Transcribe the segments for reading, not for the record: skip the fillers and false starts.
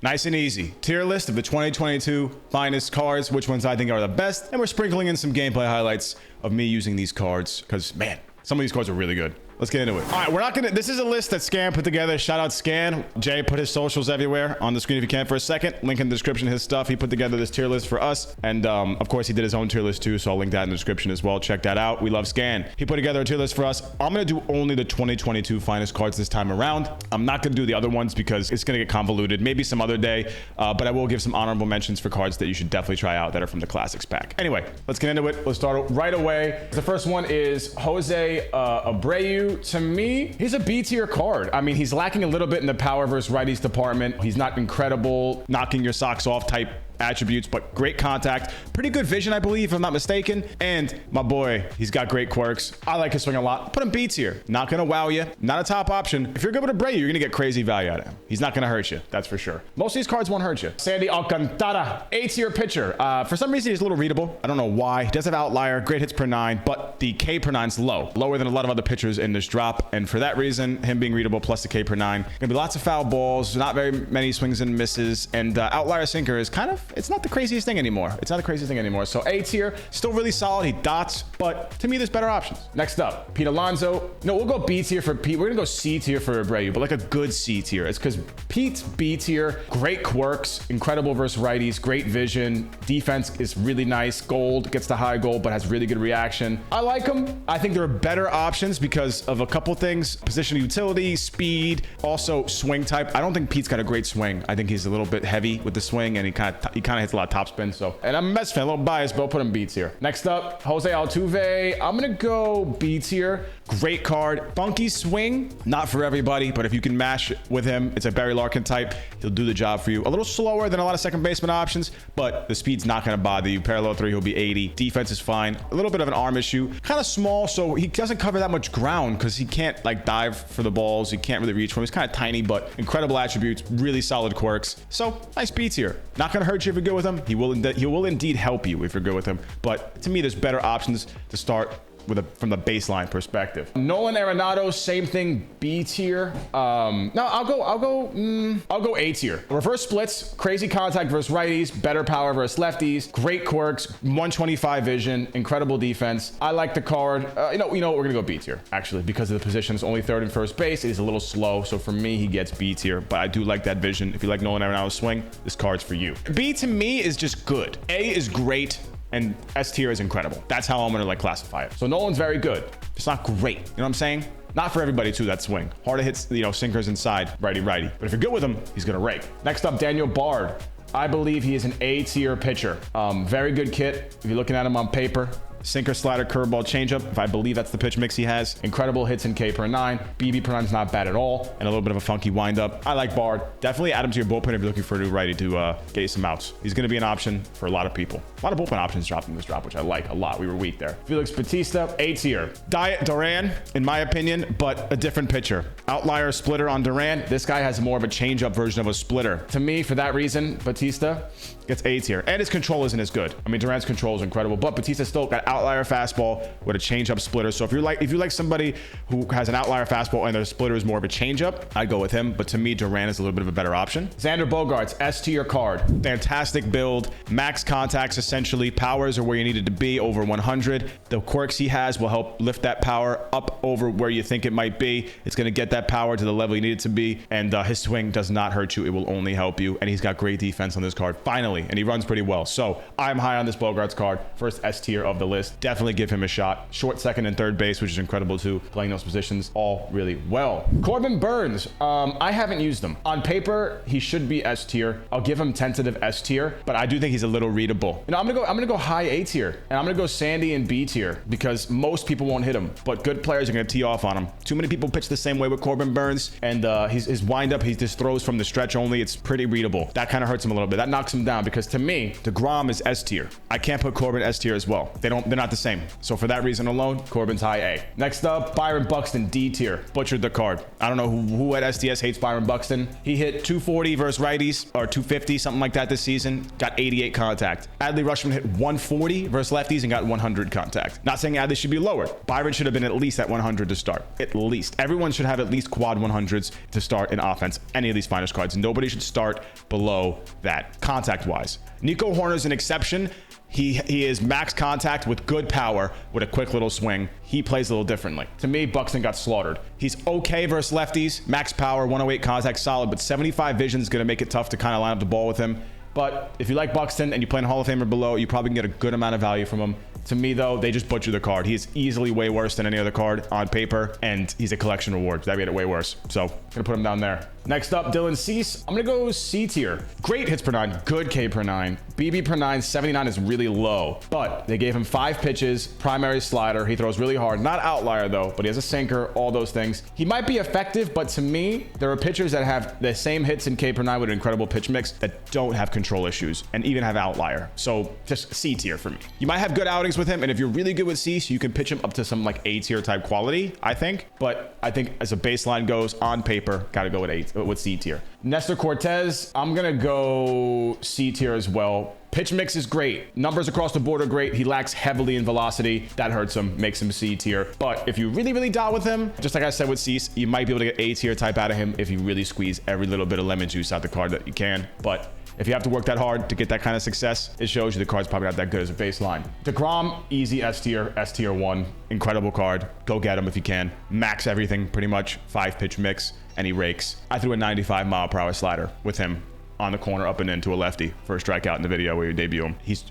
Nice and easy. Tier list of the 2022 finest cards, which ones I think are the best, and we're sprinkling in some gameplay highlights of me using these cards because, man, some of these cards are really good. Let's get into it. All right, we're not gonna, this is a list that Scan put together. Shout out Scan. Jay put his socials everywhere on the screen if you can for a second. Link in the description, his stuff. He put together this tier list for us. And of course he did his own tier list too. So I'll link that in the description as well. Check that out. We love Scan. He put together a tier list for us. I'm gonna do only the 2022 finest cards this time around. I'm not gonna do the other ones because it's gonna get convoluted. Maybe some other day, but I will give some honorable mentions for cards that you should definitely try out that are from the classics pack. Anyway, let's get into it. Let's start right away. The first one is Jose Abreu. To me, he's a B tier card. I mean, he's lacking a little bit in the power versus righties department. He's not incredible, knocking your socks off type attributes, but great contact, pretty good vision, I believe, if I'm not mistaken. And my boy, he's got great quirks. I like his swing a lot. Put him B tier. Not gonna wow you. Not a top option. If you're good with Abreu, you're gonna get crazy value out of him. He's not gonna hurt you. That's for sure. Most of these cards won't hurt you. Sandy Alcantara, A tier pitcher. For some reason, he's a little readable. I don't know why. He does have outlier, great hits per 9, but the K per 9's low, lower than a lot of other pitchers in this drop. And for that reason, him being readable plus the K per 9, gonna be lots of foul balls, not very many swings and misses, and outlier sinker is kind of, it's not the craziest thing anymore. It's not the craziest thing anymore. So A tier, still really solid. He dots, but to me, there's better options. Next up, Pete Alonso. No, we'll go B tier for Pete. We're gonna go C tier for Abreu, but like a good C tier. It's because Pete's B tier, great quirks, incredible versus righties, great vision, defense is really nice. Gold, gets the high gold, but has really good reaction. I like him. I think there are better options because of a couple things: positional utility, speed, also swing type. I don't think Pete's got a great swing. I think he's a little bit heavy with the swing, and he kind of hits a lot of topspin. So, and I'm a Mets fan, a little biased, but I'll put him B tier. Next up, Jose Altuve. I'm gonna go B tier. Great card, funky swing, not for everybody, but if you can mash with him, it's a Barry Larkin type. He'll do the job for you. A little slower than a lot of second baseman options, but the speed's not gonna bother you. Parallel 3, he'll be 80. Defense is fine. A little bit of an arm issue, kind of small, so he doesn't cover that much ground because he can't like dive for the balls. He can't really reach for him. He's kind of tiny, but incredible attributes, really solid quirks. So nice B tier. Not gonna hurt you if you're good with him. He will indeed help you if you're good with him. But to me, there's better options to start with from the baseline perspective. Nolan Arenado, same thing, B tier. No, I'll go A tier. Reverse splits, crazy contact versus righties, better power versus lefties, great quirks, 125 vision, incredible defense. I like the card. You know what? We're gonna go B tier actually because of the position. It's only third and first base. It is a little slow, so for me, he gets B tier. But I do like that vision. If you like Nolan Arenado's swing, this card's for you. B to me is just good. A is great. And S tier is incredible. That's how I'm gonna like classify it. So Nolan's very good. It's not great. You know what I'm saying? Not for everybody too, that swing. Hard to hit, sinkers inside, righty. But if you're good with him, he's gonna rake. Next up, Daniel Bard. I believe he is an A tier pitcher. Very good kit. If you're looking at him on paper, sinker, slider, curveball, changeup. If I believe that's the pitch mix he has. Incredible hits in K per 9. BB per 9 is not bad at all. And a little bit of a funky windup. I like Bard. Definitely add him to your bullpen if you're looking for a new righty to get you some outs. He's going to be an option for a lot of people. A lot of bullpen options dropped in this drop, which I like a lot. We were weak there. Felix Bautista, A tier. Diet Duran, in my opinion, but a different pitcher. Outlier splitter on Duran. This guy has more of a changeup version of a splitter. To me, for that reason, Bautista gets A tier. And his control isn't as good. I mean, Duran's control is incredible, but Bautista still got outlier fastball with a changeup splitter. So if you like somebody who has an outlier fastball and their splitter is more of a changeup, I'd go with him. But to me, Duran is a little bit of a better option. Xander Bogaerts, S tier card. Fantastic build. Max contacts, essentially. Powers are where you needed to be, over 100. The quirks he has will help lift that power up over where you think it might be. It's going to get that power to the level you need it to be. And his swing does not hurt you. It will only help you. And he's got great defense on this card, finally. And he runs pretty well. So I'm high on this Bogaerts card. First S tier of the list. Definitely give him a shot. Short, second, and third base, which is incredible too. Playing those positions all really well. Corbin Burns, I haven't used him. On paper, he should be S tier. I'll give him tentative S tier, but I do think he's a little readable. I'm gonna go high A tier, and I'm gonna go Sandy and B tier because most people won't hit him, but good players are gonna tee off on him. Too many people pitch the same way with Corbin Burns, and his windup, he just throws from the stretch only. It's pretty readable. That kind of hurts him a little bit. That knocks him down because to me, DeGrom is S tier. I can't put Corbin S tier as well. They don't they're not the same. So for that reason alone, Corbin's high A. Next up, Byron Buxton, D tier. Butchered the card. I don't know who at SDS hates Byron Buxton. He hit 240 versus righties, or 250, something like that this season. Got 88 contact. Adley Rutschman hit 140 versus lefties and got 100 contact. Not saying Adley should be lower. Byron should have been at least at 100 to start. At least. Everyone should have at least quad 100s to start in offense. Any of these finest cards. Nobody should start below that, contact-wise. Nico Horner's an exception. He is max contact with good power with a quick little swing. He plays a little differently. To me, Buxton got slaughtered. He's okay versus lefties. Max power, 108 contact, solid, but 75 vision is going to make it tough to kind of line up the ball with him. But if you like Buxton and you play in Hall of Fame or below, you probably can get a good amount of value from him. To me, though, they just butchered the card. He is easily way worse than any other card on paper, and he's a collection reward. That made it way worse. So, gonna put him down there. Next up, Dylan Cease. I'm gonna go C tier. Great hits per 9, good K per 9. BB per 9, 79 is really low, but they gave him 5 pitches, primary slider. He throws really hard. Not outlier, though, but he has a sinker, all those things. He might be effective, but to me, there are pitchers that have the same hits in K per 9 with an incredible pitch mix that don't have control issues and even have outlier. So, just C tier for me. You might have good outings with him, and if you're really good with Cease, you can pitch him up to some like A tier type quality, I think. But I think as a baseline goes on paper, gotta go with C tier. Nestor Cortez, I'm gonna go C tier as well. Pitch mix is great. Numbers across the board are great. He lacks heavily in velocity. That hurts him, makes him C tier. But if you really, really dial with him, just like I said with Cease, you might be able to get A tier type out of him if you really squeeze every little bit of lemon juice out the card that you can. But if you have to work that hard to get that kind of success, it shows you the card's probably not that good as a baseline. DeGrom, easy S tier 1. Incredible card. Go get him if you can. Max everything pretty much. 5 pitch mix, and he rakes. I threw a 95 mile per hour slider with him on the corner up and into a lefty for a strikeout in the video where you debut him. He's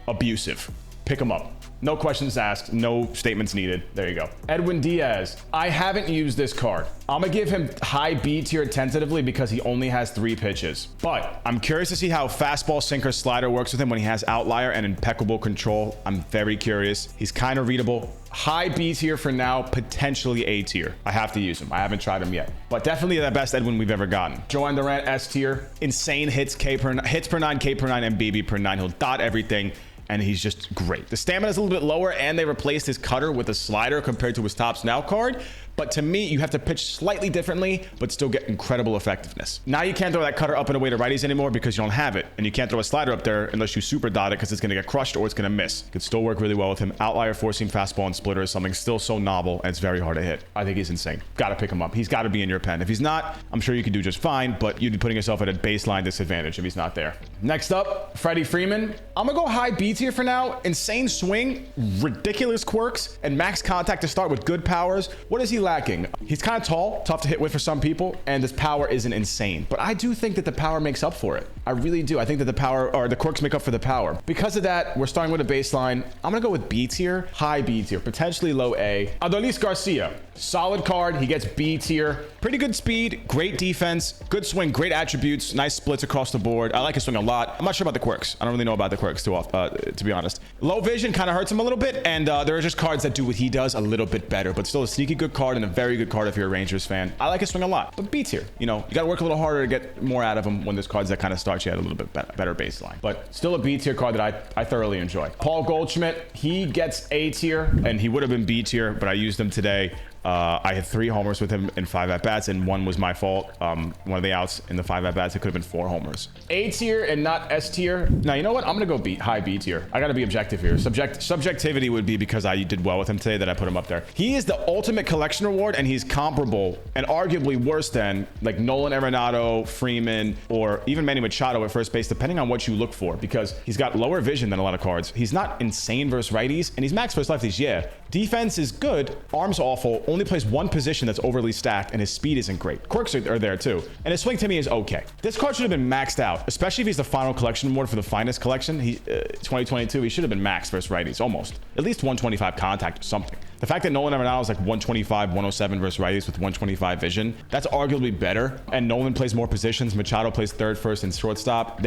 abusive. Pick him up. No questions asked, no statements needed. There you go. Edwin Diaz. I haven't used this card. I'm gonna give him high B tier tentatively because he only has 3 pitches. But I'm curious to see how fastball, sinker, slider works with him when he has outlier and impeccable control. I'm very curious. He's kind of readable. High B tier for now, potentially A tier. I have to use him. I haven't tried him yet. But definitely the best Edwin we've ever gotten. Joanne Durant, S tier. Insane hits, hits per 9, K per 9, and BB per 9. He'll dot everything. And he's just great. The stamina is a little bit lower, and they replaced his cutter with a slider compared to his Topps Now card. But to me, you have to pitch slightly differently, but still get incredible effectiveness. Now you can't throw that cutter up and away to righties anymore because you don't have it. And you can't throw a slider up there unless you super dot it because it's going to get crushed or it's going to miss. It could still work really well with him. Outlier, 4-seam fastball, and splitter is something still so novel, and it's very hard to hit. I think he's insane. Got to pick him up. He's got to be in your pen. If he's not, I'm sure you can do just fine, but you'd be putting yourself at a baseline disadvantage if he's not there. Next up, Freddie Freeman. I'm going to go high B tier for now. Insane swing, ridiculous quirks, and max contact to start with good powers. What is he lacking? He's kind of tall, tough to hit with for some people, and his power isn't insane. But I do think that the power makes up for it. I really do. I think that the power, or the quirks make up for the power. Because of that, we're starting with a baseline. I'm going to go with B tier, high B tier, potentially low A. Adolis Garcia, solid card. He gets B tier. Pretty good speed, great defense, good swing, great attributes, nice splits across the board. I like his swing a lot. I'm not sure about the quirks. I don't really know about the quirks too often, to be honest. Low vision kind of hurts him a little bit, and there are just cards that do what he does a little bit better, but still a sneaky good card and a very good card if you're a Rangers fan. I like his swing a lot, but B tier. You know, you got to work a little harder to get more out of him when there's cards that kind of start you at a little bit better baseline. But still a B tier card that I thoroughly enjoy. Paul Goldschmidt, he gets A tier, and he would have been B tier, but I used him today. I had 3 homers with him in 5 at-bats, and 1 was my fault. One of the outs in the 5 at-bats, it could have been 4 homers. A tier and not S tier. Now, you know what? I'm going to go high B tier. I got to be objective here. Subjectivity would be because I did well with him today that I put him up there. He is the ultimate collection reward, and he's comparable and arguably worse than like Nolan Arenado, Freeman, or even Manny Machado at first base, depending on what you look for, because he's got lower vision than a lot of cards. He's not insane versus righties, and he's max versus lefties, yeah. Defense is good. Arm's awful. Only plays one position that's overly stacked, and his speed isn't great. Quirks are there too. And his swing to me is okay. This card should have been maxed out, especially if he's the final collection award for the finest collection. 2022, he should have been maxed versus righties, almost. At least 125 contact or something. The fact that Nolan Arenado is like 125, 107 versus righties with 125 vision, that's arguably better. And Nolan plays more positions. Machado plays third, first, and shortstop.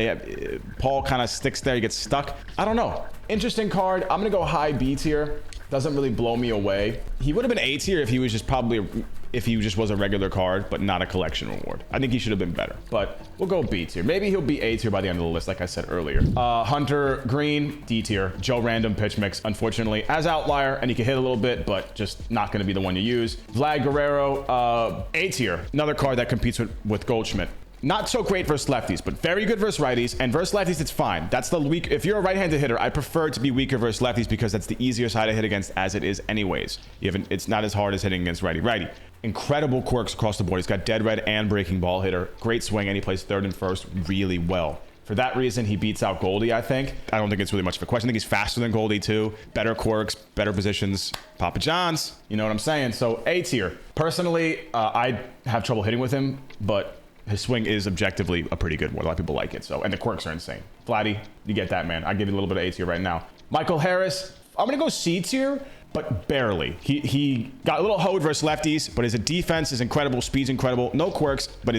Paul kind of sticks there. He gets stuck. I don't know. Interesting card. I'm going to go high B tier. Doesn't really blow me away. He would have been A tier if he was just probably if he just was a regular card, but not a collection reward. I think he should have been better, but we'll go B tier. Maybe he'll be A tier by the end of the list, like I said earlier. Hunter Green, D tier. Joe Random pitch mix, unfortunately, as outlier, and he can hit a little bit, but just not going to be the one you use. Vlad Guerrero, A tier. Another card that competes with Goldschmidt. Not so great versus lefties, but very good versus righties. And versus lefties, it's fine. That's the weak. If you're a right-handed hitter, I prefer it to be weaker versus lefties because that's the easier side to hit against as it is anyways. It's not as hard as hitting against righty. Incredible quirks across the board. He's got dead red and breaking ball hitter. Great swing, and he plays third and first really well. For that reason, he beats out Goldie, I think. I don't think it's really much of a question. I think he's faster than Goldie, too. Better quirks, better positions. Papa John's, you know what I'm saying? So A tier. Personally, I have trouble hitting with him, but his swing is objectively a pretty good one. A lot of people like it. So, and the quirks are insane. Vladdy, you get that, man. I give you a little bit of A tier right now. Michael Harris, I'm going to go C tier, but barely. He got a little hoed versus lefties, but his defense is incredible. Speed's incredible. No quirks, but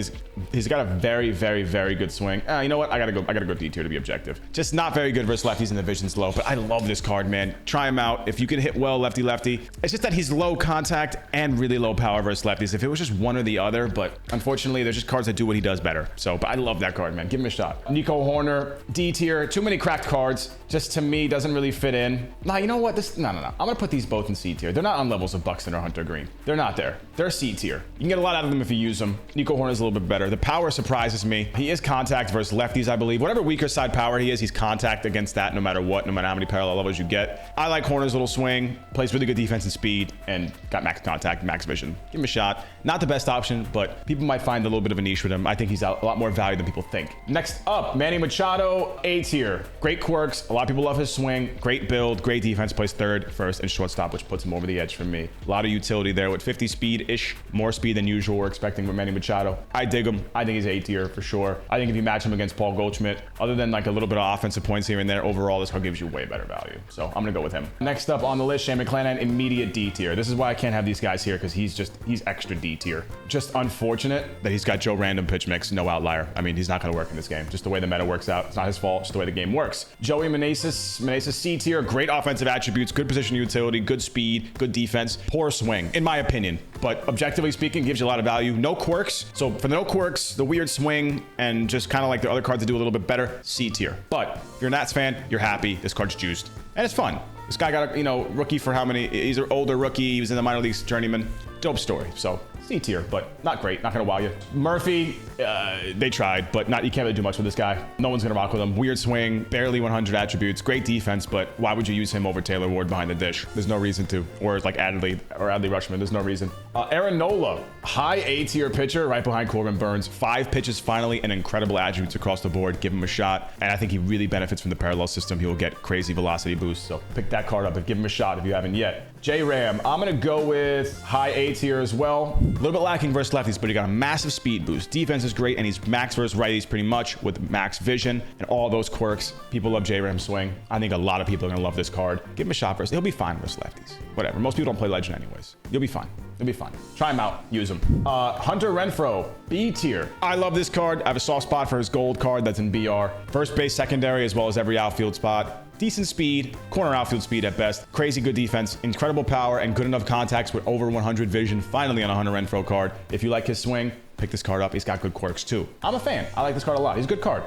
he's got a very, very, very good swing. You know what? I gotta go D tier to be objective. Just not very good versus lefties and the vision's low, but I love this card, man. Try him out. If you can hit well lefty. It's just that he's low contact and really low power versus lefties. If it was just one or the other, but unfortunately, there's just cards that do what he does better. So, but I love that card, man. Give him a shot. Nico Horner, D tier. Too many cracked cards. Just to me, doesn't really fit in. Nah, you know what? No. I'm gonna put these both in C tier. They're not on levels of Buxton or Hunter Green. They're not there. They're C tier. You can get a lot out of them if you use them. Nico Horner's a little bit better. The power surprises me. He is contact versus lefties, I believe. Whatever weaker side power he is, he's contact against that no matter what, no matter how many parallel levels you get. I like Horner's little swing. Plays really good defense and speed, and got max contact, max vision. Give him a shot. Not the best option, but people might find a little bit of a niche with him. I think he's a lot more value than people think. Next up, Manny Machado, A tier. Great quirks. A lot of people love his swing. Great build. Great defense. Plays third, first, and shortstop, which puts him over the edge for me. A lot of utility there with 50 speed-ish. More speed than usual we're expecting with Manny Machado. I dig him. I think he's A tier for sure. I think if you match him against Paul Goldschmidt, other than like a little bit of offensive points here and there, overall this card gives you way better value. So I'm gonna go with him. Next up on the list, Shane McClanahan, immediate D tier. This is why I can't have these guys here, because he's extra D tier. Just unfortunate that he's got Joe Random pitch mix, no outlier. I mean, he's not gonna work in this game. Just the way the meta works out. It's not his fault, just the way the game works. Joey Meneses, C tier. Great offensive attributes, good position utility, good speed, good defense, poor swing, in my opinion. But objectively speaking, gives you a lot of value. No quirks. So for the no quirks, the weird swing, and just kind of like the other cards that do a little bit better, C tier. But if you're a Nats fan, you're happy. This card's juiced. And it's fun. This guy got a, rookie for how many? He's an older rookie. He was in the minor leagues journeyman. Dope story. So C tier, but not great. Not gonna wow you. Murphy, they tried, but you can't really do much with this guy. No one's gonna rock with him. Weird swing, barely 100 attributes, great defense, but why would you use him over Taylor Ward behind the dish? There's no reason to. Or like Adley Rutschman, there's no reason. Aaron Nola, high A tier pitcher, right behind Corbin Burns. 5 pitches finally, and incredible attributes across the board. Give him a shot, and I think he really benefits from the parallel system. He will get crazy velocity boosts. So pick that card up and give him a shot if you haven't yet. J-Ram, I'm gonna go with high A tier as well. A little bit lacking versus lefties, but he got a massive speed boost. Defense is great, and he's max versus righties pretty much with max vision and all those quirks. People love J-Ram's swing. I think a lot of people are gonna love this card. Give him a shot versus. He'll be fine versus lefties. Whatever. Most people don't play Legend anyways. You'll be fine. You'll be fine. Try him out. Use him. Hunter Renfroe, B tier. I love this card. I have a soft spot for his gold card that's in BR. First base, secondary, as well as every outfield spot. Decent speed, corner outfield speed at best. Crazy good defense, incredible power, and good enough contacts with over 100 vision. Finally on a Hunter Renfroe card. If you like his swing, pick this card up. He's got good quirks too. I'm a fan. I like this card a lot. He's a good card.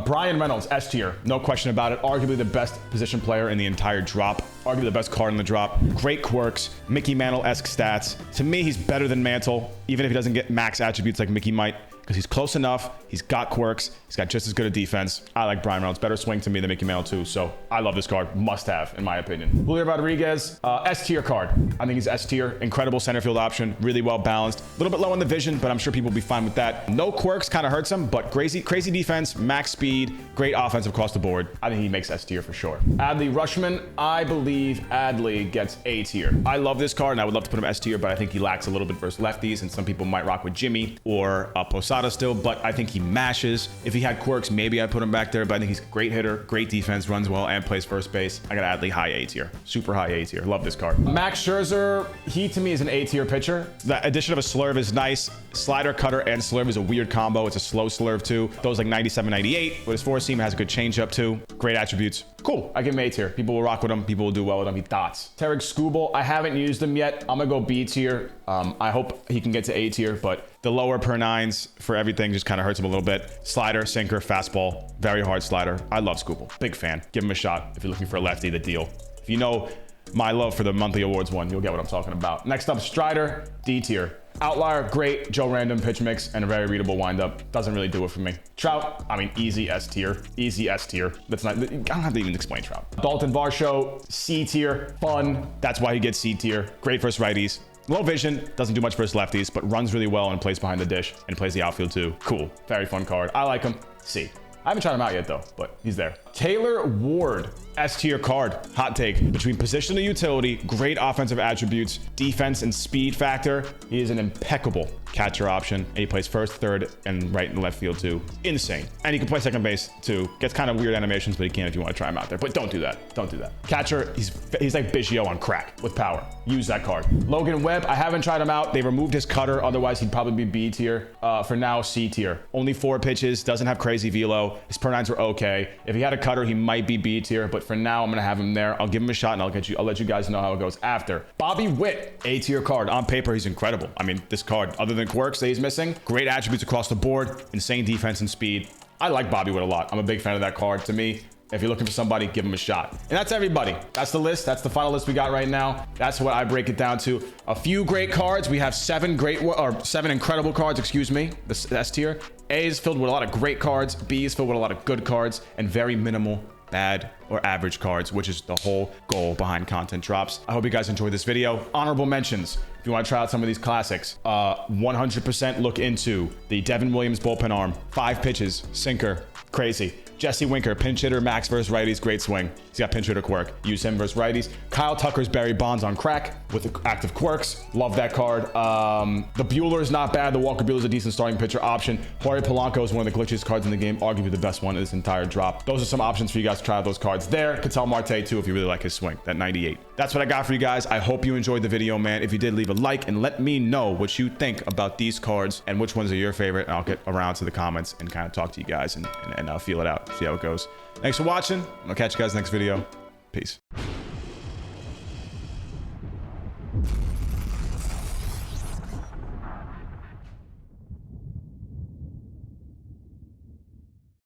Brian Reynolds, S tier. No question about it. Arguably the best position player in the entire drop. Arguably the best card in the drop. Great quirks. Mickey Mantle-esque stats. To me, he's better than Mantle, even if he doesn't get max attributes like Mickey might, because he's close enough. He's got quirks. He's got just as good a defense. I like Brian Reynolds. Better swing to me than Mickey Mantle too. So I love this card. Must have, in my opinion. Julio Rodriguez, S tier card. I think he's S tier. Incredible center field option. Really well balanced. A little bit low on the vision, but I'm sure people will be fine with that. No quirks kind of hurts him, but crazy defense, max speed, great offensive across the board. I think he makes S tier for sure. Adley Rutschman, I believe Adley gets A tier. I love this card, and I would love to put him S tier, but I think he lacks a little bit versus lefties, and some people might rock with Jimmy or Posada still, but I think he mashes. If he had quirks, maybe I'd put him back there, but I think he's a great hitter, great defense, runs well, and plays first base. I got Adley high A tier. Super high A tier. Love this card. Max Scherzer, he to me is an A tier pitcher. The addition of a slurve is nice. Slider, cutter, and slurve is a weird combo. It's a slow slurve too. Those like 97, 98. With his four seam, has a good changeup too. Great attributes. Cool. I give him A tier. People will rock with him. People will do well with him. He dots. Tarek Skubal, I haven't used him yet. I'm gonna go B tier. I hope he can get to A tier, but the lower per nines for everything just kind of hurts him a little bit. Slider, sinker, fastball, very hard slider. I love Skubal. Big fan. Give him a shot if you're looking for a lefty, the deal. If you know my love for the monthly awards one, you'll get what I'm talking about. Next up, Strider, D tier. Outlier, great Joe Random pitch mix and a very readable windup. Doesn't really do it for me. Trout, I mean, easy S tier. Easy S tier. That's not, I don't have to even explain Trout. Dalton Varsho, C tier. Fun. That's why he gets C tier. Great versus righties. Low vision, doesn't do much versus lefties, but runs really well and plays behind the dish and plays the outfield too. Cool. Very fun card. I like him. C. I haven't tried him out yet though, but he's there. Taylor Ward, S tier card. Hot take. Between position and utility, great offensive attributes, defense and speed factor, he is an impeccable catcher option. And he plays first, third, and right and left field too. Insane. And he can play second base too. Gets kind of weird animations, but he can if you want to try him out there. But don't do that. Don't do that. Catcher, he's like Biggio on crack with power. Use that card. Logan Webb, I haven't tried him out. They removed his cutter. Otherwise, he'd probably be B tier. For now, C tier. Only 4 pitches. Doesn't have crazy velo. His per nines are okay. If he had a cutter, he might be B tier. But for now, I'm gonna have him there. I'll give him a shot, and I'll let you guys know how it goes after. Bobby Witt, A tier card. On paper, he's incredible. I mean, this card, other than quirks that he's missing, great attributes across the board. Insane defense and speed. I like Bobby Witt a lot. I'm a big fan of that card. To me, if you're looking for somebody, give him a shot. And that's everybody. That's the list. That's the final list we got right now. That's what I break it down to. A few great cards. We have 7 incredible cards, excuse me, the S tier. A is filled with a lot of great cards. B is filled with a lot of good cards and very minimal bad or average cards, which is the whole goal behind content drops. I hope you guys enjoyed this video. Honorable mentions. If you want to try out some of these classics, 100% look into the Devin Williams bullpen arm. 5 pitches, sinker, crazy. Jesse Winker, pinch hitter, max versus righties, great swing. He's got pinch hitter quirk. Use him versus righties. Kyle Tucker's Barry Bonds on crack with active quirks. Love that card. The Bueller is not bad. The Walker Bueller is a decent starting pitcher option. Jorge Polanco is one of the glitchiest cards in the game, arguably the best one in this entire drop. Those are some options for you guys to try out those cards there. Ketel Marte too, if you really like his swing, that 98. That's what I got for you guys. I hope you enjoyed the video, man. If you did, leave a like and let me know what you think about these cards and which ones are your favorite. And I'll get around to the comments and kind of talk to you guys and I'll feel it out, see how it goes. Thanks for watching. I'll catch you guys next video. Peace.